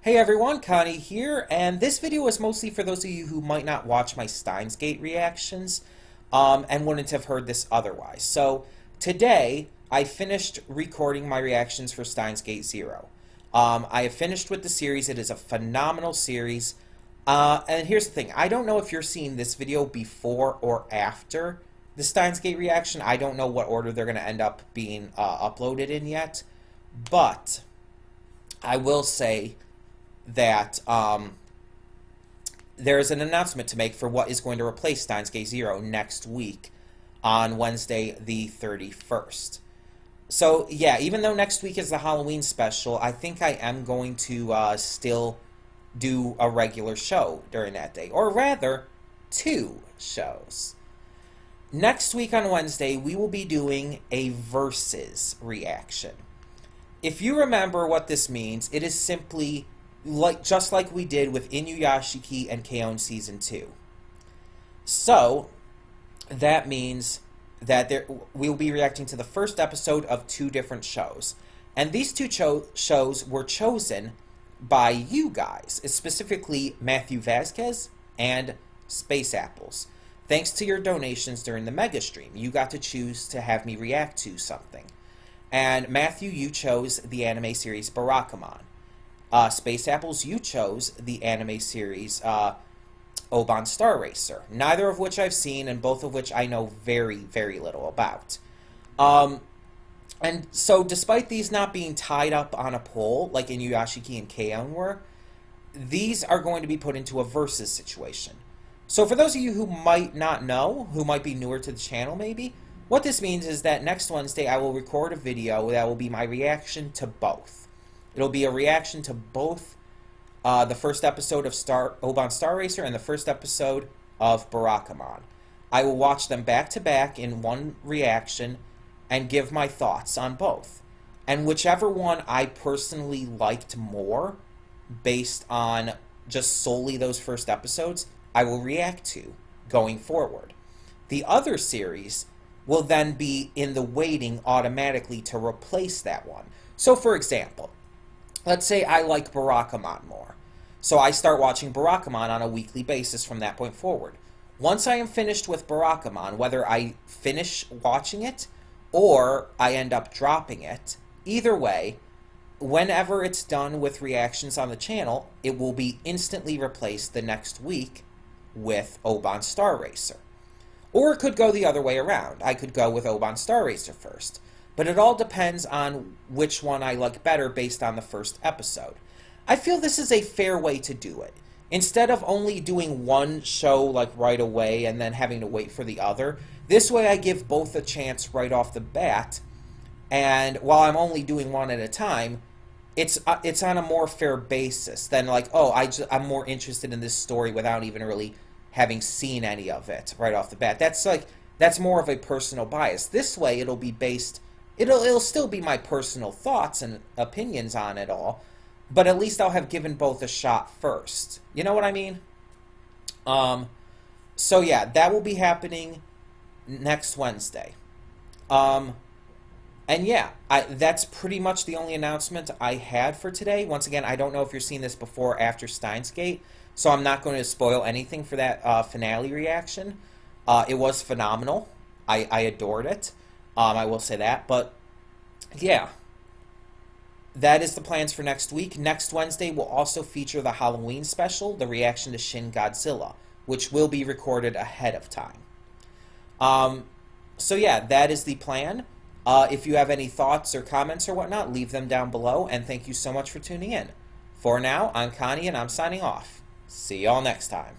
Hey everyone, Connie here, and this video is mostly for those of you who might not watch my Steins reactions and wouldn't have heard this otherwise. So today I finished recording my reactions for Steins 0. I have finished with the series. It is a phenomenal series. And here's the thing. I don't know if you're seeing this video before or after the Steins reaction. I don't know what order they're going to end up being uploaded in yet. But I will say that there is an announcement to make for what is going to replace Steins 0 next week on Wednesday the 31st. So yeah, even though next week is the Halloween special, I think I am going to still do a regular show during that day. Or rather, 2 shows. Next week on Wednesday, we will be doing a versus reaction. If you remember what this means, it is simply just like we did with Inuyashiki and K-On! Season 2. So, that means that we will be reacting to the first episode of 2 different shows. And these 2 shows were chosen by you guys, specifically Matthew Vasquez and Space Apples. Thanks to your donations during the Mega Stream, you got to choose to have me react to something. And Matthew, you chose the anime series Barakamon. Space Apples, you chose the anime series Oban Star Racer, neither of which I've seen and both of which I know very, very little about. And so despite these not being tied up on a poll like Inuyashiki and K-On! Were, these are going to be put into a versus situation. So for those of you who might not know, who might be newer to the channel maybe, what this means is that next Wednesday I will record a video that will be my reaction to both. It'll be a reaction to both the first episode of Oban Star Racer and the first episode of Barakamon. I will watch them back to back in one reaction and give my thoughts on both. And whichever one I personally liked more, based on just solely those first episodes, I will react to going forward. The other series will then be in the waiting automatically to replace that one. So for example, let's say I like Barakamon more. So I start watching Barakamon on a weekly basis from that point forward. Once I am finished with Barakamon, whether I finish watching it or I end up dropping it, either way, whenever it's done with reactions on the channel, it will be instantly replaced the next week with Oban Star Racer. Or it could go the other way around. I could go with Oban Star Racer first. But it all depends on which one I like better based on the first episode. I feel this is a fair way to do it. Instead of only doing one show like right away and then having to wait for the other, this way I give both a chance right off the bat, and while I'm only doing one at a time, it's on a more fair basis than like, oh, I'm more interested in this story without even really having seen any of it right off the bat. That's more of a personal bias. This way it'll be based, it'll still be my personal thoughts and opinions on it all, but at least I'll have given both a shot first. You know what I mean? So yeah, that will be happening next Wednesday. And yeah, that's pretty much the only announcement I had for today. Once again, I don't know if you're seeing this before or after Steins Gate, so I'm not going to spoil anything for that finale reaction. It was phenomenal. I adored it. I will say that. But yeah, that is the plans for next week. Next Wednesday will also feature the Halloween special, the reaction to Shin Godzilla, which will be recorded ahead of time. So yeah, that is the plan. If you have any thoughts or comments or whatnot, leave them down below, and thank you so much for tuning in. For now, I'm Connie, and I'm signing off. See y'all next time.